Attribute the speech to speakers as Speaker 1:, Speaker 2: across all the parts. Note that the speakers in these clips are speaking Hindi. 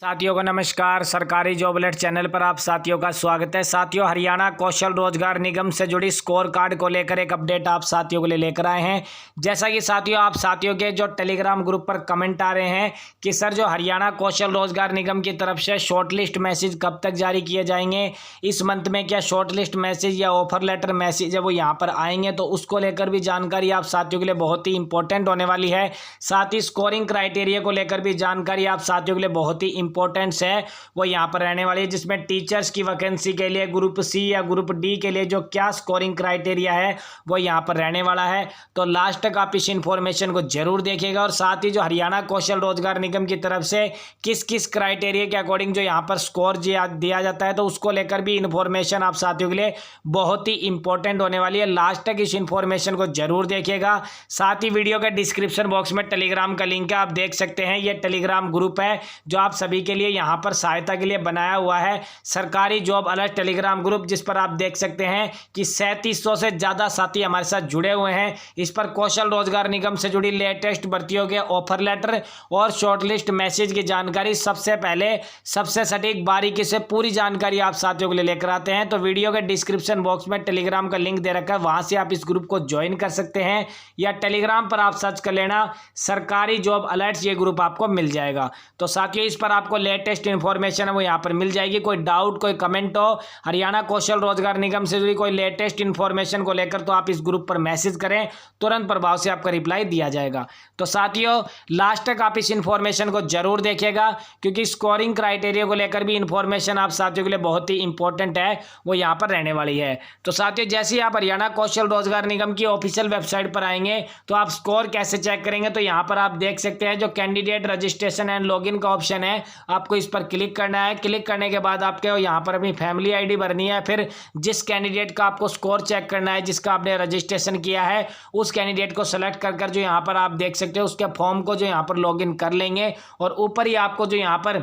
Speaker 1: साथियों को नमस्कार। सरकारी जॉब अलर्ट चैनल पर आप साथियों का स्वागत है। साथियों, हरियाणा कौशल रोजगार निगम से जुड़ी स्कोर कार्ड को लेकर एक अपडेट आप साथियों के लिए लेकर आए हैं। जैसा कि साथियों आप साथियों के जो टेलीग्राम ग्रुप पर कमेंट आ रहे हैं कि सर जो हरियाणा कौशल रोजगार निगम की तरफ से शॉर्टलिस्ट मैसेज कब तक जारी किए जाएंगे, इस मंथ में क्या शॉर्टलिस्ट मैसेज या ऑफर लेटर मैसेज है वो यहाँ पर आएंगे, तो उसको लेकर भी जानकारी आप साथियों के लिए बहुत ही इंपॉर्टेंट होने वाली है। साथ ही स्कोरिंग क्राइटेरिया को लेकर भी जानकारी आप साथियों के लिए बहुत ही इंपॉर्टेंट है वो यहाँ पर रहने वाली है, जिसमें टीचर्स की वैकेंसी के लिए ग्रुप सी या ग्रुप डी के लिए जो क्या स्कोरिंग क्राइटेरिया है वो यहाँ पर रहने वाला है। तो लास्ट तक आप इस इंफॉर्मेशन को जरूर देखिएगा। और साथ ही जो हरियाणा कौशल रोजगार निगम की तरफ से किस किस क्राइटेरिया के अकॉर्डिंग जो यहाँ पर स्कोर दिया जाता है, तो उसको लेकर भी इंफॉर्मेशन आप साथियों के लिए बहुत ही इंपॉर्टेंट होने वाली है। लास्ट तक इस इंफॉर्मेशन को जरूर देखिएगा। साथ ही वीडियो के डिस्क्रिप्शन बॉक्स में टेलीग्राम का लिंक है, आप देख सकते हैं। ये टेलीग्राम ग्रुप है जो आप सभी के लिए यहाँ पर सहायता के लिए बनाया हुआ है, सरकारी जॉब अलर्ट टेलीग्राम ग्रुप, जिस पर आप देख सकते हैं कि 3700 से ज्यादा साथी हमारे साथ जुड़े हुए हैं। इस पर कौशल रोजगार निगम से जुड़ी लेटेस्ट भर्तियों के ऑफर लेटर और शॉर्टलिस्ट मैसेज की जानकारी सबसे पहले सबसे सटीक बारीकी से पूरी जानकारी आप साथियों के लिए लेकर आते हैं। तो वीडियो के डिस्क्रिप्शन बॉक्स में टेलीग्राम का लिंक दे रखा है, वहां से आप इस ग्रुप को ज्वाइन कर सकते हैं, या टेलीग्राम पर आप सर्च कर लेना सरकारी जॉब अलर्ट, ये ग्रुप आपको मिल जाएगा। तो साथियों इस पर आपको लेटेस्ट इंफॉर्मेशन है वो यहाँ पर मिल जाएगी। कोई डाउट कोई कमेंट हो हरियाणा कौशल रोजगार निगम से जुड़ी कोई लेटेस्ट इंफॉर्मेशन को लेकर, तो आप इस ग्रुप पर मैसेज करें, तुरंत प्रभाव से आपका रिप्लाई दिया जाएगा। तो साथियों लास्ट तक आप इस इंफॉर्मेशन को जरूर देखिएगा, क्योंकि स्कोरिंग क्राइटेरिया को लेकर भी इंफॉर्मेशन आप साथियों के लिए बहुत ही इंपॉर्टेंट है, वो यहाँ पर रहने वाली है। तो साथियों जैसे ही आप हरियाणा कौशल रोजगार निगम की ऑफिशियल वेबसाइट पर आएंगे तो आप स्कोर कैसे चेक करेंगे, तो यहाँ पर आप देख सकते हैं जो कैंडिडेट रजिस्ट्रेशन एंड लॉगिन का ऑप्शन है, आपको इस पर क्लिक करना है। क्लिक करने के बाद आपके यहाँ पर अपनी फैमिली आईडी भरनी है, फिर जिस कैंडिडेट का आपको स्कोर चेक करना है, जिसका आपने रजिस्ट्रेशन किया है, उस कैंडिडेट को सेलेक्ट कर जो यहाँ पर आप देख सकते हो उसके फॉर्म को जो यहाँ पर लॉगिन कर लेंगे। और ऊपर ही आपको जो यहाँ पर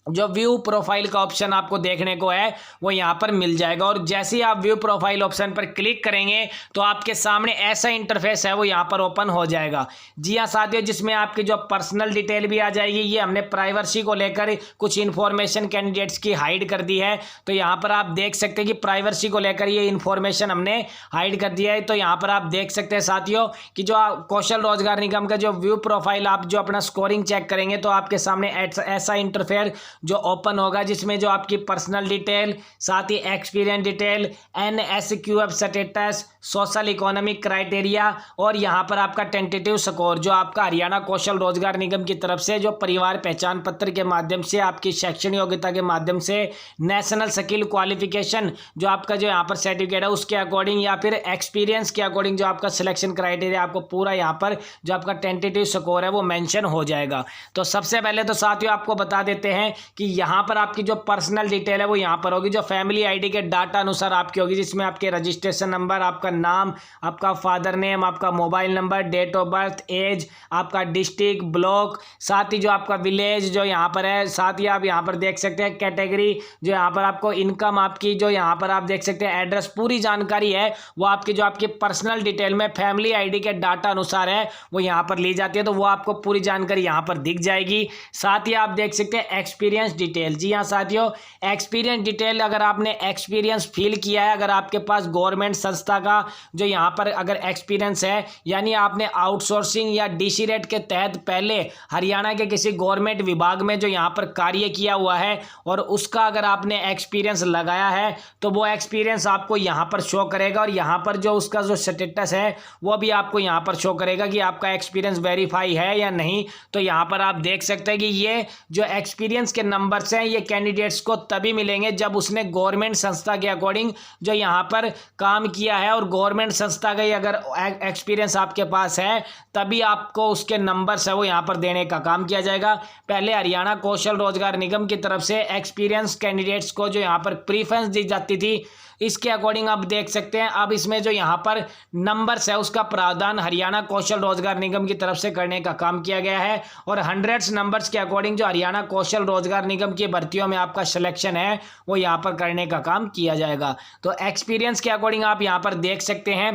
Speaker 1: जो व्यू प्रोफाइल का ऑप्शन आपको देखने को है वो यहाँ पर मिल जाएगा। और जैसे ही आप व्यू प्रोफाइल ऑप्शन पर क्लिक करेंगे तो आपके सामने ऐसा इंटरफेस है वो यहाँ पर ओपन हो जाएगा। जी हाँ साथियों, जिसमें आपकी जो पर्सनल डिटेल भी आ जाएगी। ये हमने प्राइवेसी को लेकर कुछ इंफॉर्मेशन कैंडिडेट्स की हाइड कर दी है, तो यहाँ पर आप देख सकते हैं कि प्राइवेसी को लेकर ये इंफॉर्मेशन हमने हाइड कर दिया है। तो यहाँ पर आप देख सकते हैं साथियों कि जो कौशल रोजगार निगम का जो व्यू प्रोफाइल आप जो अपना स्कोरिंग चेक करेंगे तो आपके सामने ऐसा इंटरफेस जो ओपन होगा, जिसमें जो आपकी पर्सनल डिटेल, साथ ही experience detail, NSQF status, social economic criteria और यहाँ पर आपका टेंटेटिव स्कोर, जो आपका हरियाणा कौशल रोजगार निगम की तरफ से जो परिवार पहचान पत्र के माध्यम से आपकी शैक्षणिक योग्यता के माध्यम से नेशनल स्किल क्वालिफिकेशन जो आपका जो यहाँ पर सर्टिफिकेट है उसके अकॉर्डिंग, या फिर एक्सपीरियंस के अकॉर्डिंग जो आपका सिलेक्शन क्राइटेरिया आपको पूरा यहाँ पर जो आपका टेंटेटिव स्कोर है वो मेंशन हो जाएगा। तो सबसे पहले तो साथियों आपको बता देते हैं कि यहाँ पर आपकी जो पर्सनल डिटेल है वो यहाँ पर होगी, जो फैमिली आईडी के डाटा अनुसार आपकी होगी, जिसमें आपके रजिस्ट्रेशन नंबर, आपका नाम, आपका फादर नेम, आपका mobile number, date of birth, age, आपका डिस्ट्रिक्ट, ब्लॉक, साथ ही जो आपका विलेज जो यहाँ पर है, साथ ही आप यहाँ पर देख सकते हैं कैटेगरी, जो यहाँ पर आपको इनकम आपकी जो यहाँ पर आप देख सकते हैं एड्रेस, पूरी जानकारी है वो आपकी जो आपकी पर्सनल डिटेल में फैमिली आईडी के डाटा अनुसार है वो यहाँ पर ली जाती है। तो वो आपको पूरी जानकारी यहाँ पर दिख जाएगी। साथ ही आप देख सकते हैं एक्सपीरियंस डिटेल। जी हाँ साथियों, एक्सपीरियंस डिटेल, अगर आपने एक्सपीरियंस फील किया है, अगर आपके पास गवर्नमेंट संस्था का जो यहाँ पर अगर एक्सपीरियंस है, यानी आपने आउटसोर्सिंग या डीसी रेट के तहत पहले हरियाणा के किसी गवर्नमेंट विभाग में जो यहाँ पर कार्य किया हुआ है और उसका अगर आपने एक्सपीरियंस लगाया है, तो वो एक्सपीरियंस आपको यहाँ पर शो करेगा। और यहाँ पर जो उसका जो स्टेटस है वो भी आपको यहाँ पर शो करेगा कि आपका एक्सपीरियंस वेरीफाई है या नहीं। तो यहाँ पर आप देख सकते हैं कि ये जो एक्सपीरियंस के नंबर्स हैं ये कैंडिडेट्स को तभी मिलेंगे जब उसने गवर्नमेंट संस्था के अकॉर्डिंग जो यहाँ पर काम किया है, और गवर्नमेंट संस्था का ही अगर एक्सपीरियंस आपके पास है तभी आपको उसके नंबर्स है वो यहाँ पर देने का काम किया जाएगा। पहले हरियाणा कौशल रोजगार निगम की तरफ से एक्सपीरियंस कैंडिडेट्स को जो यहाँ पर प्रीफरेंस दी जाती थी, इसके अकॉर्डिंग आप देख सकते हैं अब इसमें जो यहाँ पर नंबर्स है उसका प्रावधान हरियाणा कौशल रोजगार निगम की तरफ से करने का काम किया गया है। और 100 नंबर्स के अकॉर्डिंग जो हरियाणा कौशल रोजगार निगम की भर्तियों में आपका सिलेक्शन है वो यहाँ पर करने का काम किया जाएगा। तो एक्सपीरियंस के अकॉर्डिंग आप यहाँ पर देख सकते हैं।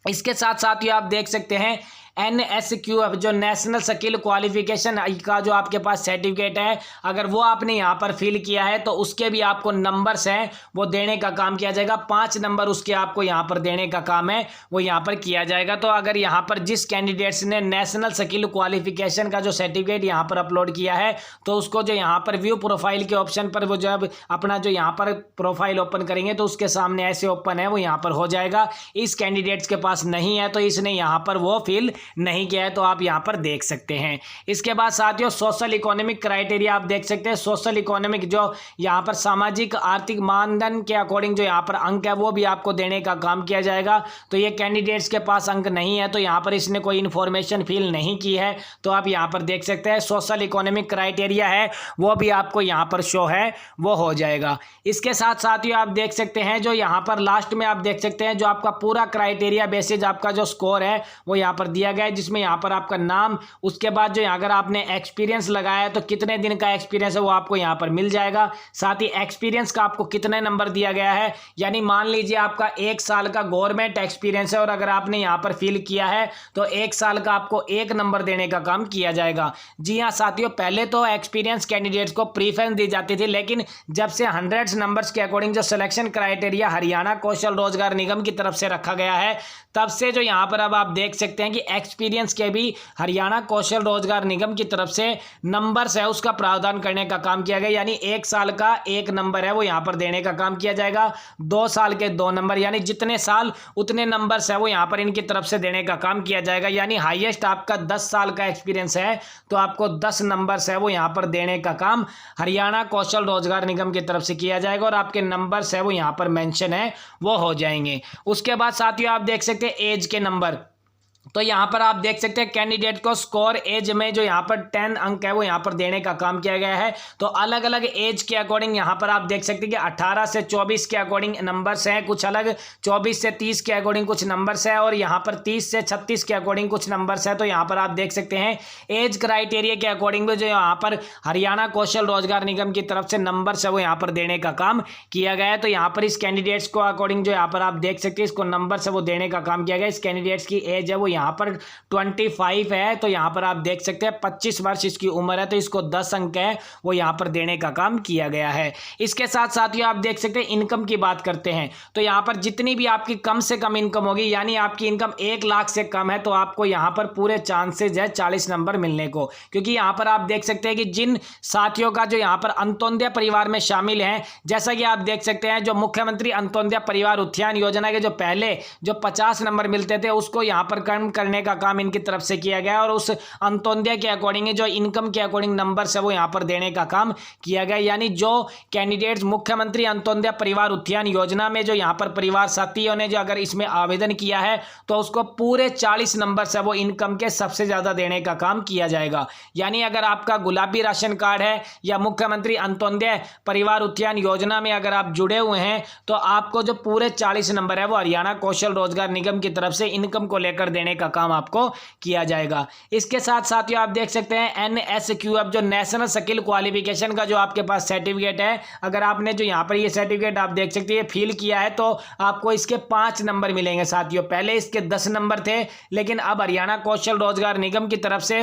Speaker 1: इसके साथ साथ ही आप देख सकते हैं NSQF जो नेशनल स्किल क्वालिफिकेशन का जो आपके पास सर्टिफिकेट है, अगर वो आपने यहाँ पर फिल किया है तो उसके भी आपको नंबर्स हैं वो देने का काम किया जाएगा। 5 नंबर उसके आपको यहाँ पर देने का काम है वो यहाँ पर किया जाएगा। तो अगर यहाँ पर जिस कैंडिडेट्स ने नेशनल स्किल क्वालिफिकेशन का जो सर्टिफिकेट यहाँ पर अपलोड किया है तो उसको जो यहाँ पर व्यू प्रोफाइल के ऑप्शन पर वो जब अपना जो यहाँ पर प्रोफाइल ओपन करेंगे तो उसके सामने ऐसे ओपन है वो यहाँ पर हो जाएगा। इस कैंडिडेट्स के पास नहीं है तो इसने यहाँ पर वो फिल नहीं किया है, तो आप यहाँ पर देख सकते हैं। इसके बाद साथियों सोशल इकोनॉमिक क्राइटेरिया आप देख सकते हैं। सोशल इकोनॉमिक जो यहाँ पर सामाजिक आर्थिक मानदंड के अकॉर्डिंग जो यहाँ पर अंक है वो भी आपको देने का काम किया जाएगा। तो ये कैंडिडेट्स के पास अंक नहीं है तो यहाँ पर इसने कोई इन्फॉर्मेशन फिल नहीं की है, तो आप यहाँ पर देख सकते हैं सोशल इकोनॉमिक क्राइटेरिया है वो भी आपको यहाँ पर शो है वो हो जाएगा। इसके साथ साथियों आप देख सकते हैं जो यहाँ पर लास्ट में आप देख सकते हैं जो आपका पूरा क्राइटेरिया बेसिस आपका जो स्कोर है वो यहाँ पर दिया गया है, जिसमें यहाँ पर आपका नाम, उसके बाद जो अगर आपने एक्सपीरियंस लगाया है तो कितने दिन का एक्सपीरियंस है वो आपको यहाँ पर मिल जाएगा। साथ ही एक्सपीरियंस का आपको कितने नंबर दिया गया है, यानी मान लीजिए आपका 1 साल का गवर्नमेंट एक्सपीरियंस है और अगर आपने यहाँ पर फिल किया है तो 1 साल का आपको 1 नंबर देने का काम किया जाएगा। जी हाँ साथियों, पहले तो एक्सपीरियंस कैंडिडेट्स को प्रीफरेंस दी जाती थी, लेकिन जब से 100 नंबर्स के अकॉर्डिंग जो सिलेक्शन क्राइटेरिया हरियाणा कौशल रोजगार निगम की तरफ से रखा गया है, तब से जो यहाँ पर अब आप देख सकते हैं कि एक्सपीरियंस के भी हरियाणा कौशल रोजगार निगम की तरफ से नंबर्स है उसका प्रावधान करने का काम किया गया। यानी 1 साल का 1 नंबर है वो यहाँ पर देने का काम किया जाएगा, 2 साल के 2 नंबर, यानी जितने साल उतने नंबर्स है वो यहाँ पर इनकी तरफ से देने का काम किया जाएगा। यानी हाईएस्ट आपका 10 साल का एक्सपीरियंस है तो आपको 10 नंबर्स है वो यहाँ पर देने का काम हरियाणा कौशल रोजगार निगम की तरफ से किया जाएगा और आपके नंबर्स है वो यहाँ पर मेंशन है वो हो जाएंगे। उसके बाद साथियों आप देख सकते हैं एज के नंबर, तो यहाँ पर आप देख सकते हैं कैंडिडेट को स्कोर एज में जो यहाँ पर 10 अंक है वो यहाँ पर देने का काम किया गया है। तो अलग अलग एज के अकॉर्डिंग यहाँ पर आप देख सकते हैं कि 18 से 24 के अकॉर्डिंग नंबर्स हैं कुछ अलग, 24 से 30 के अकॉर्डिंग कुछ नंबर्स है और यहाँ पर 30 से 36 के अकॉर्डिंग कुछ नंबर्स है। तो यहाँ पर आप देख सकते हैं एज क्राइटेरिया के अकॉर्डिंग भी जो यहाँ पर हरियाणा कौशल रोजगार निगम की तरफ से नंबर्स है वो यहाँ पर देने का काम किया गया है। तो यहाँ पर इस कैंडिडेट्स को अकॉर्डिंग जो यहाँ पर आप देख सकते हैं इसको नंबर्स है वो देने का काम किया गया। इस कैंडिडेट्स की एज है वो यहाँ पर 25 है, तो यहां पर आप देख सकते हैं 25 वर्ष इसकी उम्र है, तो इसको 10 अंक है वो यहां पर देने का काम किया गया है। इसके साथ साथ ही आप देख सकते हैं इनकम की बात करते हैं तो यहां पर जितनी भी आपकी कम से कम इनकम होगी, यानी आपकी इनकम 1 लाख से कम है तो आपको यहां पर पूरे चांसेज है 40 नंबर मिलने को, क्योंकि यहां पर आप देख सकते हैं कि जिन साथियों का जो यहां पर अंत्योदय परिवार में शामिल हैं, जैसा कि आप देख सकते हैं जो मुख्यमंत्री अंत्योदय परिवार उत्थान योजना के जो पहले जो 50 नंबर मिलते थे उसको यहां पर कम करने का काम इनकी तरफ से किया गया और उस अंत्योदय के अकॉर्डिंग जो इनकम के अकॉर्डिंग नंबर्स है वो यहां पर देने का काम किया गया। यानी जो कैंडिडेट्स मुख्यमंत्री अंत्योदय परिवार उत्थान योजना में जो यहां पर परिवार साथियों ने जो अगर इसमें आवेदन किया है तो उसको पूरे 40 नंबर्स है वो इनकम के सबसे ज्यादा देने का काम किया जाएगा। यानी अगर आपका गुलाबी राशन कार्ड है या मुख्यमंत्री अंत्योदय परिवार उत्थान योजना में अगर आप जुड़े हुए हैं तो आपको जो पूरे 40 नंबर है वो हरियाणा कौशल रोजगार निगम की तरफ से इनकम को लेकर देने का काम आपको किया जाएगा। इसके साथ साथियों आप देख सकते हैं NSQF जो नेशनल स्किल क्वालिफिकेशन का जो आपके पास सर्टिफिकेट है, अगर आपने जो यहाँ पर ये सर्टिफिकेट आप देख सकते हैं फिल किया है तो आपको इसके 5 नंबर मिलेंगे साथियों। पहले इसके 10 नंबर थे, लेकिन अब हरियाणा कौशल रोजगार निगम की तरफ से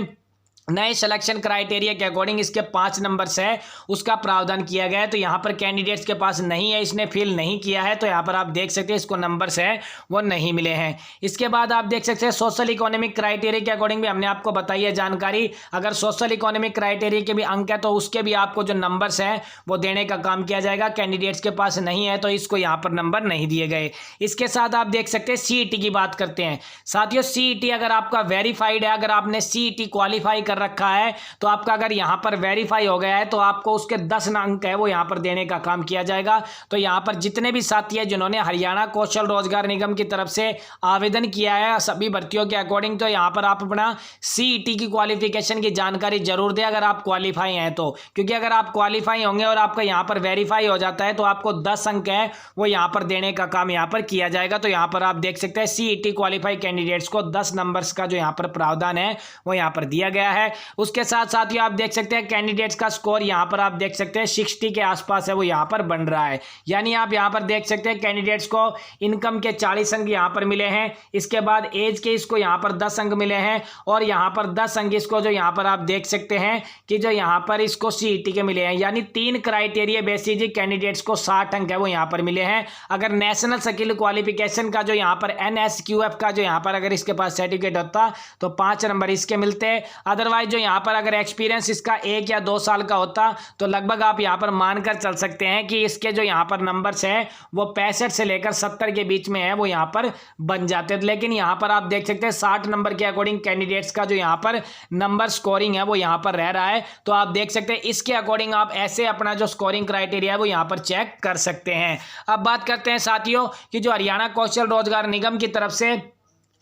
Speaker 1: नए सिलेक्शन क्राइटेरिया के अकॉर्डिंग इसके 5 नंबर्स है उसका प्रावधान किया गया है। तो यहाँ पर कैंडिडेट्स के पास नहीं है, इसने फिल नहीं किया है, तो यहाँ पर आप देख सकते हैं इसको नंबर्स है वो नहीं मिले हैं। इसके बाद आप देख सकते हैं सोशल इकोनॉमिक क्राइटेरिया के अकॉर्डिंग भी हमने आपको बताई है जानकारी। अगर सोशल इकोनॉमिक क्राइटेरिया के भी अंक है तो उसके भी आपको जो नंबर्स है वो देने का काम किया जाएगा। कैंडिडेट्स के पास नहीं है तो इसको यहाँ पर नंबर नहीं दिए गए। इसके साथ आप देख सकते हैं CET की बात करते हैं साथियों। CET अगर आपका वेरीफाइड है, अगर आपने CET क्वालिफाई रखा है तो आपका अगर यहां पर वेरीफाई हो गया है तो आपको उसके 10 अंक है वो यहां पर देने का काम किया जाएगा। तो यहां पर जितने भी साथी हैं जिन्होंने हरियाणा कौशल रोजगार निगम की तरफ से आवेदन किया है सभी भर्तियों के अकॉर्डिंग, तो यहां पर आप अपना CET की क्वालिफिकेशन की जानकारी जरूर दें अगर आप क्वालिफाई हैं तो, क्योंकि अगर आप क्वालिफाई होंगे और आपका यहां पर वेरीफाई हो जाता है तो आपको 10 अंक है वो यहां पर देने का काम यहां पर किया जाएगा। तो यहां पर आप देख सकते हैं CET क्वालिफाई कैंडिडेट्स को 10 नंबर्स का जो यहां पर प्रावधान है वो यहां पर दिया गया है। है। उसके साथ साथियों आप देख सकते हैं कैंडिडेट्स का स्कोर यहाँ पर आप देख सकते हैं 60 के आसपास है वो यहाँ पर बन रहा है। यानी आप यहाँ पर देख सकते हैं कैंडिडेट्स को इनकम के 40 अंक यहाँ पर मिले हैं, इसके बाद एज के इसको यहाँ पर 10 अंक मिले हैं और यहाँ पर 10 अंक इसको जो यहाँ पर आप देख सकते हैं कि जो यहाँ पर इसको सीईटी के मिले हैं। यानी 3 क्राइटेरिया बेसिस कैंडिडेट्स को 60 अंक है वो यहाँ पर मिले हैं। अगर नेशनल स्किल क्वालिफिकेशन का जो यहाँ पर NSQF का जो यहाँ पर अगर इसके पास सर्टिफिकेट होता तो 5 नंबर इसके मिलते। अदरवाइज जो यहाँ पर अगर एक्सपीरियंस इसका 1 या 2 साल का होता तो लगभग आप यहाँ पर मानकर चल सकते हैं कि इसके जो यहाँ पर नंबर्स हैं वो 65 से लेकर 70 के बीच में है वो यहाँ पर बन जाते हैं। लेकिन यहाँ पर आप देख सकते हैं 60 नंबर के अकॉर्डिंग कैंडिडेट्स का जो यहाँ पर नंबर स्कोरिंग है वो यहाँ पर रह रहा है। तो आप देख सकते हैं इसके अकॉर्डिंग आप ऐसे अपना जो स्कोरिंग क्राइटेरिया है वो यहाँ पर चेक कर सकते हैं। अब बात करते हैं साथियों कि जो हरियाणा कौशल रोजगार निगम की तरफ से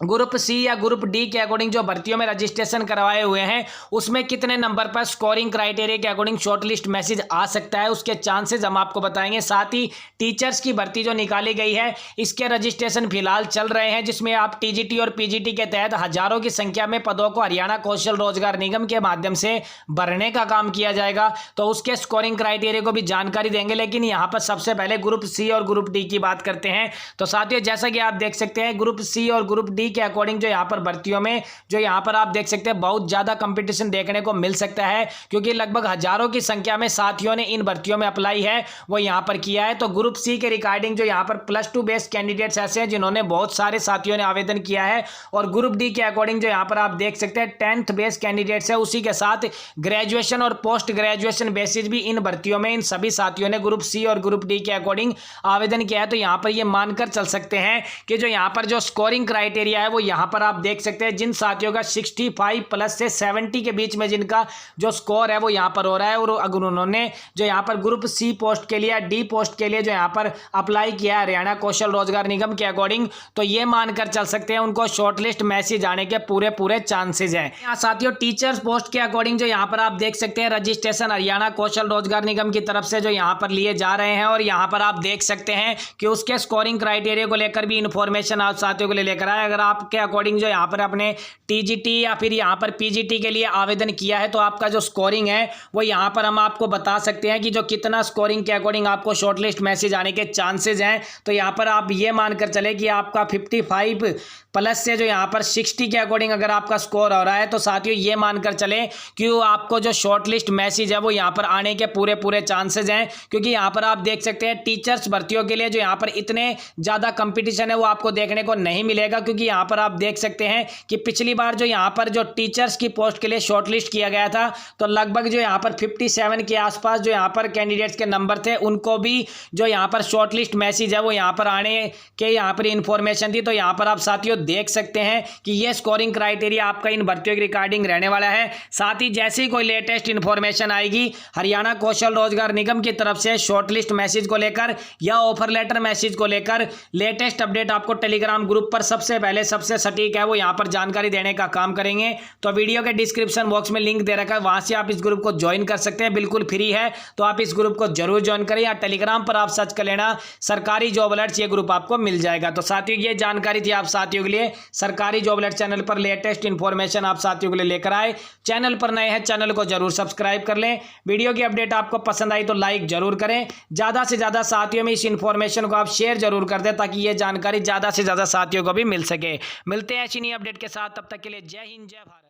Speaker 1: ग्रुप सी या ग्रुप डी के अकॉर्डिंग जो भर्तियों में रजिस्ट्रेशन करवाए हुए हैं उसमें कितने नंबर पर स्कोरिंग क्राइटेरिया के अकॉर्डिंग शॉर्टलिस्ट मैसेज आ सकता है, उसके चांसेस हम आपको बताएंगे। साथ ही टीचर्स की भर्ती जो निकाली गई है इसके रजिस्ट्रेशन फिलहाल चल रहे हैं, जिसमें आप टीजीटी और पीजीटी के तहत हजारों की संख्या में पदों को हरियाणा कौशल रोजगार निगम के माध्यम से भरने का काम किया जाएगा। तो उसके स्कोरिंग क्राइटेरिया को भी जानकारी देंगे, लेकिन यहाँ पर सबसे पहले ग्रुप सी और ग्रुप डी की बात करते हैं। तो साथियों जैसा कि आप देख सकते हैं ग्रुप सी और ग्रुप डी के अकॉर्डिंग जो यहाँ पर भर्तियों में जो यहाँ पर आप देख सकते हैं बहुत ज्यादा कंपटीशन देखने को मिल सकता है, क्योंकि लगभग हजारों की संख्या में साथियों ने इन भर्तियों में अप्लाई है वो यहाँ पर किया है। तो ग्रुप सी के रिगार्डिंग जो यहाँ पर +2 बेस्ड कैंडिडेट्स ऐसे हैं जिन्होंने बहुत सारे साथियों ने आवेदन किया है, और ग्रुप डी के अकॉर्डिंग जो यहाँ पर आप देख सकते हैं 10th बेस्ड कैंडिडेट्स है, उसी के साथ ग्रेजुएशन और पोस्ट ग्रेजुएशन बेसिस भी इन भर्तियों में इन सभी साथियों ने ग्रुप सी और ग्रुप डी के अकॉर्डिंग आवेदन किया है। तो यहाँ पर ये मानकर चल सकते हैं कि जो यहाँ पर जो स्कोरिंग क्राइटेरिया है वो यहाँ पर आप देख सकते हैं जिन साथियों का 65+ से 70 के बीच में जिनका जो स्कोर है वो यहाँ पर हो रहा है, और अगर उन्होंने जो यहाँ पर ग्रुप सी पोस्ट के लिए या डी पोस्ट के लिए जो यहाँ पर अप्लाई किया है हरियाणा कौशल रोजगार निगम के अकॉर्डिंग, तो ये मानकर चल सकते हैं उनको शॉर्टलिस्ट मैसेज आने के पूरे चांसेस हैं। यहाँ साथियों टीचर्स पोस्ट के अकॉर्डिंग जो यहाँ पर आप देख सकते हैं रजिस्ट्रेशन हरियाणा कौशल रोजगार निगम की तरफ से जो यहाँ पर लिए जा रहे हैं, और यहाँ पर आप देख सकते हैं कि उसके स्कोरिंग क्राइटेरिया को लेकर भी इंफॉर्मेशन आप साथियों को लिए लेकर आए। अगर आपके अकॉर्डिंग जो यहाँ पर अपने टीजीटी या फिर यहाँ पर पीजीटी के लिए आवेदन किया है तो आपका जो स्कोरिंग है वो यहाँ पर हम आपको बता सकते हैं कि जो कितना स्कोरिंग के अकॉर्डिंग आपको शॉर्टलिस्ट मैसेज आने के चांसेस हैं। तो यहाँ पर आप ये मानकर चले कि आपका 55+ से जो यहाँ पर 60 के अकॉर्डिंग अगर आपका स्कोर हो रहा है तो साथियों ये मानकर चले कि आपको जो शॉर्टलिस्ट मैसेज है वो यहाँ पर आने के पूरे चांसेस हैं, क्योंकि यहाँ पर आप देख सकते हैं टीचर्स भर्तियों के लिए जो यहाँ पर इतने ज़्यादा कंपटीशन है वो आपको देखने को नहीं मिलेगा, क्योंकि यहाँ पर आप देख सकते हैं कि पिछली बार जो यहाँ पर जो टीचर्स की पोस्ट के लिए शॉर्टलिस्ट किया गया था तो लगभग जो यहाँ पर 57 के आसपास जो यहाँ पर कैंडिडेट्स के नंबर थे उनको भी जो यहाँ पर शॉर्टलिस्ट मैसेज है वो यहाँ पर आने के यहाँ पर इंफॉर्मेशन थी। तो यहाँ पर आप साथियों देख सकते हैं कि ये स्कोरिंग क्राइटेरिया आपका इन भर्तियों की रिकॉर्डिंग रहने वाला है। साथ ही जैसे ही कोई लेटेस्ट इंफॉर्मेशन आएगी हरियाणा कौशल रोजगार निगम की तरफ से शॉर्टलिस्ट मैसेज को लेकर या ऑफर लेटर मैसेज को लेकर लेटेस्ट अपडेट आपको टेलीग्राम ग्रुप पर सबसे पहले सबसे सटीक है वो यहाँ पर जानकारी देने का काम करेंगे। तो वीडियो के डिस्क्रिप्शन बॉक्स में लिंक दे रखा है, वहां से आप इस ग्रुप को ज्वाइन कर सकते हैं, बिल्कुल फ्री है। तो आप इस ग्रुप को जरूर ज्वाइन करें, या टेलीग्राम पर आप सर्च कर लेना सरकारी जॉब अलर्ट्स, ये ग्रुप आपको मिल जाएगा। तो साथियों ये जानकारी थी आप साथियों के लिए, सरकारी जॉब अलर्ट चैनल पर लेटेस्ट इंफॉर्मेशन आप साथियों के लिए लेकर आए। चैनल पर नए हैं चैनल को जरूर सब्सक्राइब कर लें। वीडियो की अपडेट आपको पसंद आई तो लाइक जरूर करें, ज्यादा से ज्यादा साथियों में इस इंफॉर्मेशन को आप शेयर जरूर कर दें ताकि ये जानकारी ज्यादा से ज्यादा साथियों को भी मिल सके। मिलते हैं ऐसी नई अपडेट के साथ, तब तक के लिए जय हिंद जय भारत।